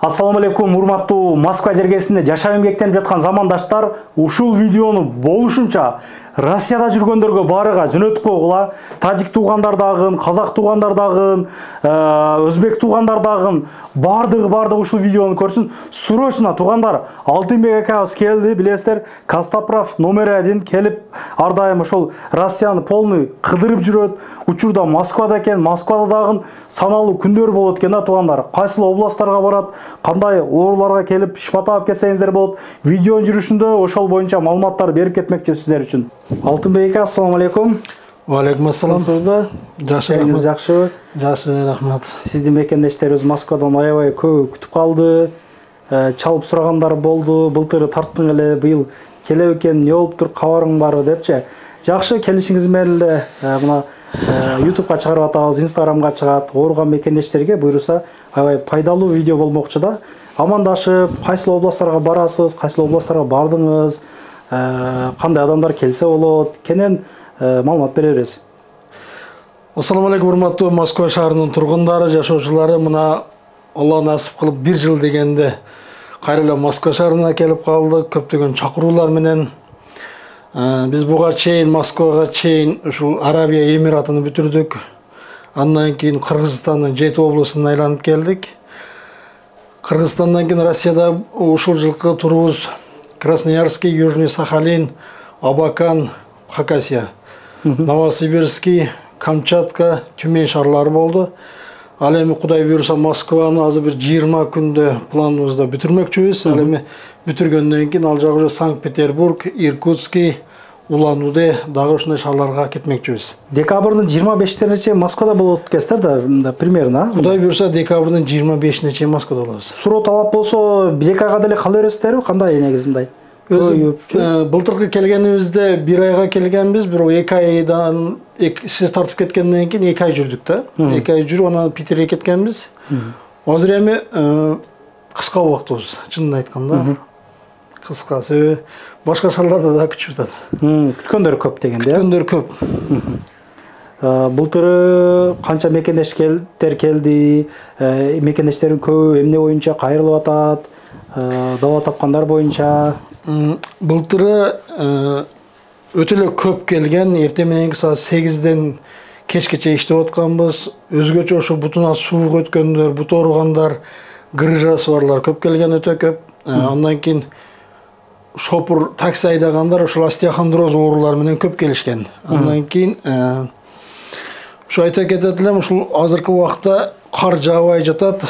Ассаламу алейкум, урматтуу Москва жергесинде жашап эмгектенип жаткан замандаштар, ушул видеону болушунча Россияда жүргөндөргө барыга жөнөтүп койгула. Тажик туугандар дагы, казак туугандар дагы, өзбек туугандар дагы бардыгы ушул видеону көрсүн. Срочно туугандар, Алтынбек акабыз келди, билесиздер. Костоправ номер 1 келип, ар дайым ошол Россияны полный кыдырып жүрөт. Учурда Москвада экен, Москвада дагы саналуу күндөр болот экен да туугандар. Кайсыл областтарга барат, кандай ооруларга келип шифа таап кетсеңиздер болот. Видеонун жүрүшүндө ошол боюнча маалыматтар берип кетмекчи сиздер үчүн. Алтынбек, ассаламу алейкум. Алейкум ассалам. Сызбы? Жакшы, жакшыбы? Жакшы, рахмат. Сиздин мекендештерибиз Москвадан аябай көп күтүп калды. Чалып сурагандар болду. Былтыр тарттың эле, быйыл келе экен, эмне болуптур, кабарың барбы депчи. Жакшы, келишиңиз менен эле мына YouTubeга чыгарып атабыз, Instagramга чыгат. Ооруган мекендештерге буйруса аябай пайдалуу видео болмокчу да. Амандашып, кайсыл областтарга барасыз, кайсыл областтарга бардыңыз, кандай адамдар келсе болот, кенен маалымат бере бересиз. Ассаламу алейкум, урматтуу Москва шаарынын тургундары, жашоочулары. Мына Алла насип кылып 1 жыл дегенде кайра эле Москва шаарына келип калдык, көптөгөн чакыруулар менен. Биз буга чейин Москвага чейин ушул Арабия Эмиратын бүтүрдүк. Андан кийин Кыргызстандын 7 областын айланып келдик. Кыргызстандан кийин Россияда ушул жылкы турубуз Красноярский, Южный Сахалин, Абакан, Хакасия, Новосибирский, Камчатка, Тюмень шаарлары болду. Ал эми Кудай буйруса Москваны азыр бир 20 күндө планыбызда бүтүрмөкчүбүз. Ал эми бүтүргөндөн кийин ал жагы Санкт-Петербург, Иркутский, Улан-Удэ дагы ушундай шаарларга кетмекчүбүз. Декабрдын 25-ине чейин Москвада болот экенсиздер да, примерно. Кудай буйруса декабрдын 25-ине чейин Москвада болобуз. Суроо талап болсо, 1-2 айга деле кала бересиздерби? Кандай негизи мындай? Былтыркы келгенибизде 1 айга келгенбиз, бирок 2 айдан сиз тартып кеткенден кийин 2 ай жүрдүк да. 2 ай жүрүп анан Питерге кеткенбиз. Азыр эми кыска убактыбыз, чынын айтканда. Кыска, башка шаарларда да күтүп жатат. Күткөндөр көп дегенде. Күткөндөр көп. Былтыр канча мекендештер келди, мекендештердин көбү эмне боюнча кайрылып атат, даба тапкандар боюнча. Былтыры өтө эле көп келген, эртең мененки саат 8ден кечкече иштеп атканбыз. Өзгөчө ошо бутуна суук өткөндөр, бут ооругандар, грыжасы барлар көп келген, өтө көп. Андан кийин шопур такси айдагандар ошол остеохондроз оорулары менен көп келишкен. Андан кийин ушу айта кетет элем, ушул азыркы убакта кар жаабай жатат.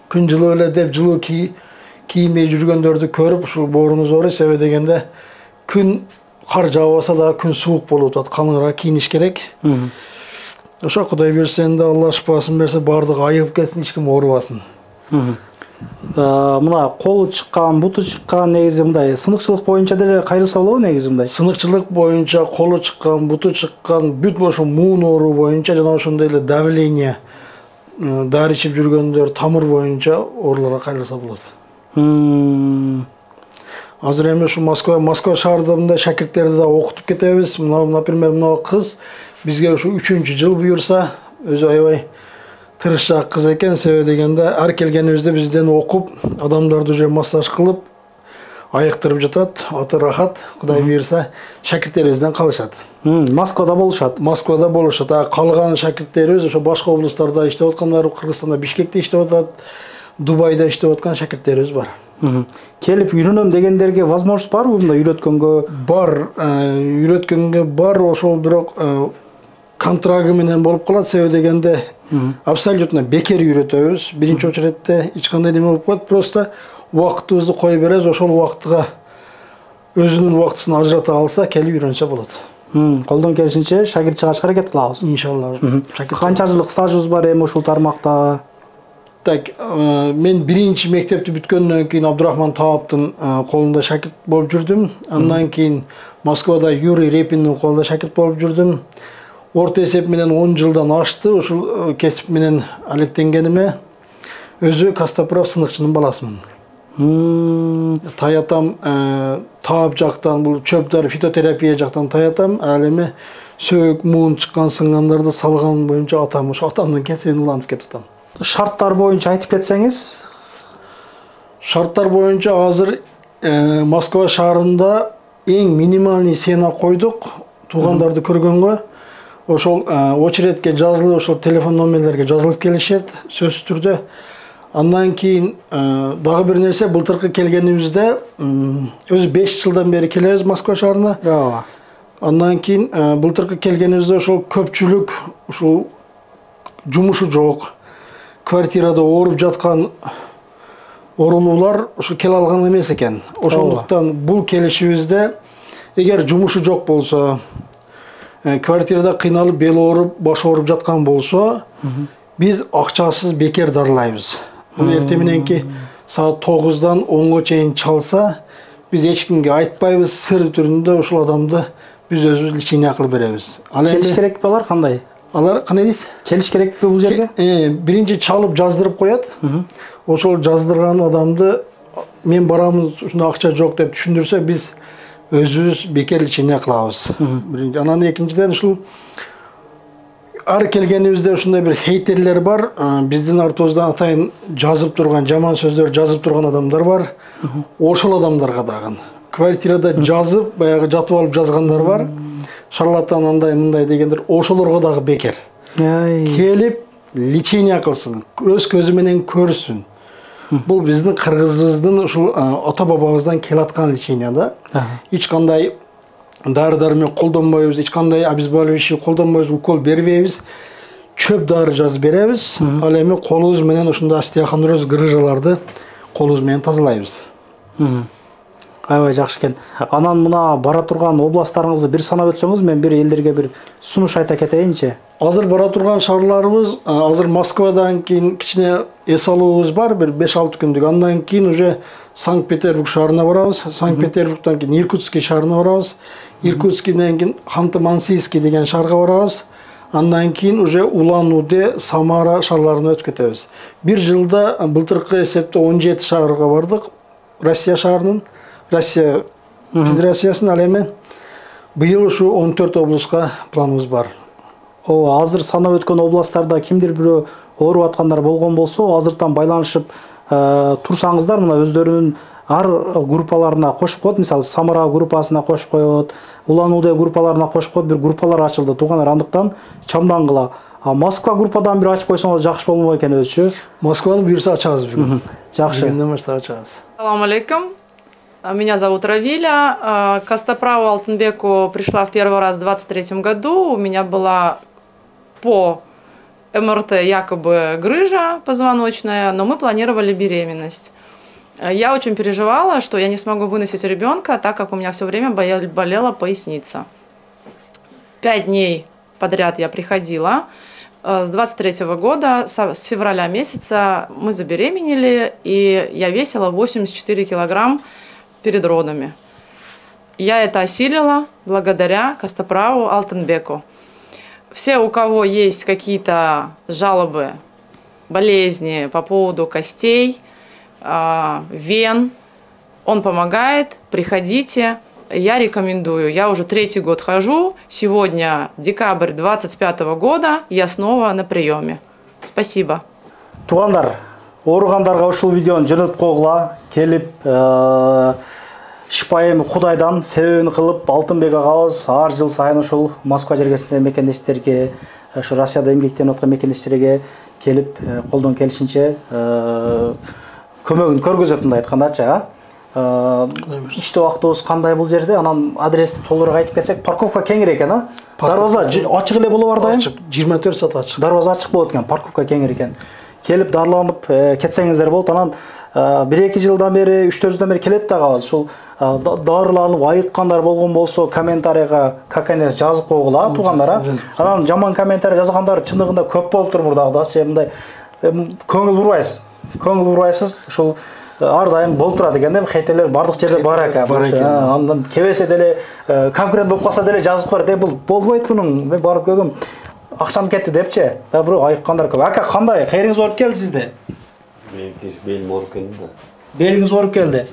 Күн жылуу эле деп жылуу кийинбей жүргөндөрдү көрүп ушул боорумуз ооруйт. Себеби дегенде күн кар жаабаса да күн суук болуп атат, калыңыраак кийиниш керек. Ошо Кудай берсе энди Алла шыпасын берсе, бардыгы айыгып кетсин, эч ким оорубасын. Мына колу чыккан, буту чыккан, негизи мындай сыныкчылык боюнча деле кайрылса болобу негизи мындай. Сыныкчылык боюнча колу чыккан, буту чыккан, бүт ошо муун оору боюнча жана ошондой эле давление, дары ичип жүргөндөр, тамыр боюнча ооруларга кайрылса болот. Азыр эми ушу Москва шаарында мындай шакирттерди да окутуп кетебиз. Мына, например, мына кыз бизге ушу 3-чү жыл буйурса, өзү аябай тырышчаак кыз экен. Себеби дегенде ар келгенибизде бизден окуп, адамдарды уже массаж кылып, айыктырып жатат. Аты рахат. Кудай буйруса шакирттерибизден калышат. Москвада болушат. Москвада болушат. Калган шакирттерибиз ошо башка областтарда иштеп аткандар, Кыргызстанда Бишкекте иштеп атат, Дубайда иштеп аткан шакирттерибиз бар. Келип үйрөнөм дегендерге возможность барбы мындай үйрөткөнгө? Бар, үйрөткөнгө бар, ошол бирок контрагы менен болуп калат. Себеби дегенде абсолютно бекер үйрөтөбүз. Биринчи очередде эч кандай неме болуп калат. Просто убактыбызды кое беребиз, ошол убактыга өзүнүн убактысын ажырата алса, келип үйрөнсө болот. Колдон келишинче шагирт чыгашка аракет кылабыз. Иншалла. Канча жылдык стажыбыз бар эми ушул тармакта? Так, мен биринчи мектепти бүткөндөн кийин Абдурахман Тааптын колунда шакирт болуп жүрдүм. Андан кийин Москвада Юрий Репиндин колунда шакирт болуп жүрдүм. Орто эсеп менен 10 жылдан ашты ушул кесип менен алектенгениме. Өзү Костоправ сыныкчынын баласымын. Таятам таап жактан, бул чөптөр фитотерапия жактан таятам. Ал эми сөөк, муун чыккан сынгандарды салган боюнча атам, ошо атамдын кесибин улантып кетип атам. Шарттар боюнча айтып кетсеңиз? Шарттар боюнча азыр Москва шаарында эң минимальный сена койдук туугандарды көргөнгө. Ошол очередке жазылып, ошол телефон номерлерге жазылып келишет сөзсүз түрдө. Андан кийин дагы бир нерсе, былтыркы келгенибизде өзү 5 жылдан бери келебиз Москва шаарына. Ооба. Андан кийин былтыркы келгенибизде ошол көпчүлүк ушул жумушу жок, квартирада ооруп жаткан орулуулар ушу келе алган эмес экен. Ошондуктан бул келишибизде эгер жумушу жок болсо, квартирада кыйналып бел ооруп, баш ооруп жаткан болсо, биз акчасыз бекер дарылайбыз. Эртең мененки саат 9-дан 10-га чейин чалса, биз эч кимге айтпайбыз, сыр түрүндө ошол адамды биз өзүбүз лечение кылып беребиз. Келиш керек балар кандай? Алар кандай дейсиз? Келиш керекпи бул жерге? Биринчи чалып жаздырып коет. Ошол жаздырган адамды мен барамын, ушунда акча жок деп түшүндүрсө, биз өзүбүз бекер лечение кылабыз. Биринчи. Анан экинчиден ушул ар келгенибизде ушундай бир хейтерлер бар. Биздин артыбыздан атайын жазып турган, жаман сөздөр жазып турган адамдар бар. Ошол адамдарга дагы квартирада жазып, баягы жатып алып жазгандар бар. Шарлатан андай мындай дегендер, ошолорго дагы бекер. Келип лечение кылсын, өз көзү менен көрсүн. Бул биздин кыргызыбыздын ушул ата бабабыздан келаткан лечение да. Эч кандай дары-дармек колдонбойбуз, эч кандай обезболивающий колдонбойбуз, укол бербейбиз. Чөп дары жазып беребиз. Ал эми колубуз менен ушундай остеохондроз грыжаларды колубуз менен тазалайбыз. Аябай жакшы экен. Анан мына бара турган областтарыңызды бир санап өтсөңүз, мен бир элдерге бир сунуш айта кетейинчи. Азыр бара турган шаарларыбыз, азыр Москвадан кийин кичине эс алуубуз бар, бир 5-6 күндүк. Андан кийин уже Санкт-Петербург шаарына барабыз. Санкт-Петербургдан кийин Иркутский шаарына барабыз. Иркутскийден кийин Ханты-Мансийский деген шаарга барабыз. Андан кийин уже Улан-Удэ, Самара шаарларына өтүп кетебиз. Бир жылда былтыркы эсепте 17 шаарга бардык. Россия шаарынын, Россия Федерациясынын, ал эми быйыл ушу 14 облуска планыбыз бар. Азыр санап өткөн областтарда кимдир бирөө ооруп аткандар болгон болсо, азыртан байланышып турсаңыздар, мына өздөрүнүн ар группаларына кошуп коет. Мисалы Самара группасына кошуп коет, Улан-Удэ группаларына кошуп коет, бир группалар ачылды. Туугандар, андыктан чамдангыла. Москва группадан бир ачып койсоңуз жакшы болмок экен өзүчү. Москваны буюрса ачабыз бүгүн. Жакшы. Бүгүндөн баштап ачабыз. Салам алейкум. Меня зовут Равиля. К Костоправу Алтынбеку пришла в первый раз в 23 году. У меня была по МРТ якобы грыжа позвоночная, но мы планировали беременность. Я очень переживала, что я не смогу выносить ребенка, так как у меня все время болела поясница. 5 дней подряд я приходила. С 23 года, с февраля месяца мы забеременели, и я весила 84 килограмм перед родами. Я это осилила благодаря Костоправу Алтынбеку. Все, у кого есть какие-то жалобы, болезни по поводу костей, вен, он помогает, приходите. Я рекомендую. Я уже 3-й год хожу. Сегодня декабрь 25 года. Я снова на приеме. Спасибо. Тугандар, ооругандарга ушул видеону жөнөтүп койгула. Келип шипайым Кудайдан себебин кылып Алтынбек агабыз ар жыл сайын ушул Москва жергесинде мекендештерге, ушу Россияда эмгектенип аткан мекендештерге келип колдон келишинче көмөгүн көргөзөт, мындай айткандачы. İşte убактыбыз кандай бул жерде? Анан адрести толугураак айтып кетсек, парковка кеңири экен, а? Дарбаза ачык эле болуп ар дайым? 24 саат ачык. Дарбаза ачык болот экен, парковка кеңири экен. Келип дарланып кетсеңиздер болот. Анан 1-2 жылдан бери, 3-4 жылдан бери келет дагы. Ушул дарыланып айыккандар болгон болсо, комментарийга каканес жазып койгула, туугандар. Анан жаман комментарий жазгандар чындыгында көп болуп тур мурдагыда. Мындай көңүл бурбайсыз. Көңүл бурбайсыз. Ушул ар дайым болуп турат экен да, хейтерлер бардык жерде бар экен. Андан кебесе деле конкурент болуп калса деле жазып коет. Бул болбойт мунун. Мен барып көргөм. Акчам кетти депчи. Да бирок айыккандар көп. Ака, кандай? Кайрыңыз ооруп келди сизде? Мен кеш белим ооруп келди да. Белиңиз ооруп келди.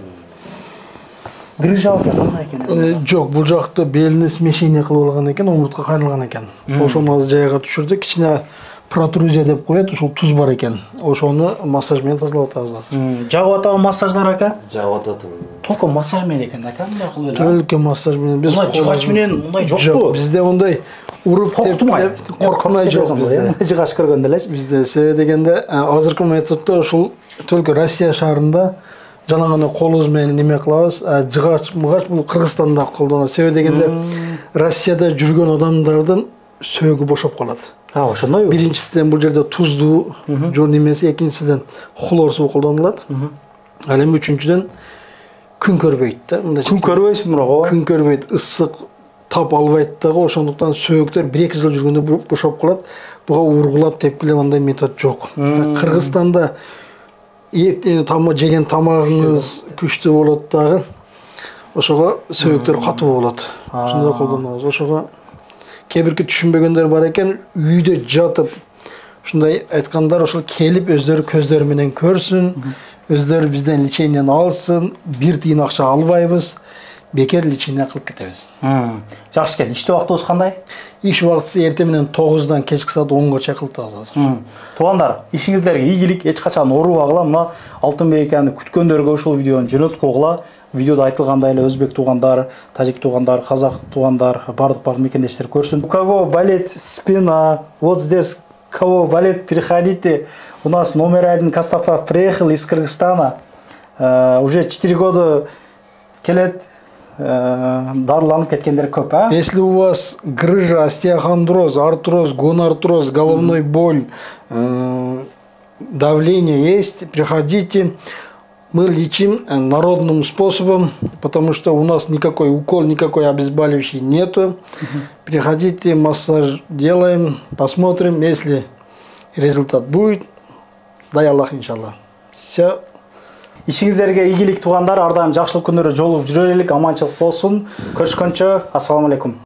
Грыжа кандай экен? Жок, бул жакта белине смещение кылып алган экен, омуртка кайрылган экен. Ошону азыр жайга түшүрдүк. Кичине протрузия деп коет, ушул туз бар экен. Ошону массаж менен тазалап атабыз азыр. Жагып атабы массаждар ака? Жагып атат. Только массаж менен экен ака, мындай кылып эле. Только массаж менен. Биз жыгач менен мындай жокпу? Бизде ондай уруп тепкилеп коркмай жок бизде. Жыгач көргөндө элечи. Бизде себеби дегенде азыркы методдо ушул только Россия шаарында жана гана колубуз менен неме кылабыз. Жыгач бул Кыргызстанда колдонулат. Себеби дегенде Россияда жүргөн адамдардын сөөгү бошоп калат. Ошондойбу? Биринчисинен бул жерде туздуу жол немеси, экинчисинен хлор суу колдонулат. Ал эми үчүнчүдөн күн көрбөйт да. Күн көрбөйсүң бирок ооба. Күн көрбөйт, ысык тап албайт дагы, ошондуктан сөөктөр 1-2 жыл жүргөндө бошоп калат. Буга ургулап, тепкилеп андай метод жок. Кыргызстанда жеген тамагыңыз күчтүү болот дагы. Ошого сөөктөр катуу болот. Ошондой колдонулат. Ошого кээ бирки түшүнбөгөндөр бар экен, үйдө жатып ушундай айткандар ошол келип өздөрү көздөрү менен көрсүн, өздөрү бизден лечениени алсын, 1 тиын акча албайбыз, бекер лечение кылып кетебиз. Жакшы экен. Иште убактыбыз кандай? Иш убактысы эртең менен 9-дан кечки саат 10-га чейин кылабыз азыр. Туугандар, ишиңиздерге ийгилик, эч качан оорубагыла. Мына Алтынбек аканы күткөндөргө ушул видеону жөнөткөгүла. Видеода айтылгандай эле өзбек туугандар, тажик туугандар, казак туугандар, бардык мекендештер көрсүн. У кого болит спина, вот здесь кого болит, приходите. У нас номер 1 Костафов приехал из Кыргызстана. Уже 4 года келет. Дарыланып кеткендер көп, а? Если у вас грыжа, остеохондроз, артроз, гонартроз, головной боль, давление есть, приходите. Мы лечим народным способом, потому что у нас никакой укол, никакой обезболивающий нету. Приходите, массаж делаем, посмотрим. Если результат будет, дай Аллах, иншаллах. Все. Ишиңиздерге ийгилик туугандар, ар дайым жакшылык күндөрү жолугуп жүрө элек, аманчылык болсун. Көрүшкөнчө, ассаламу алейкум.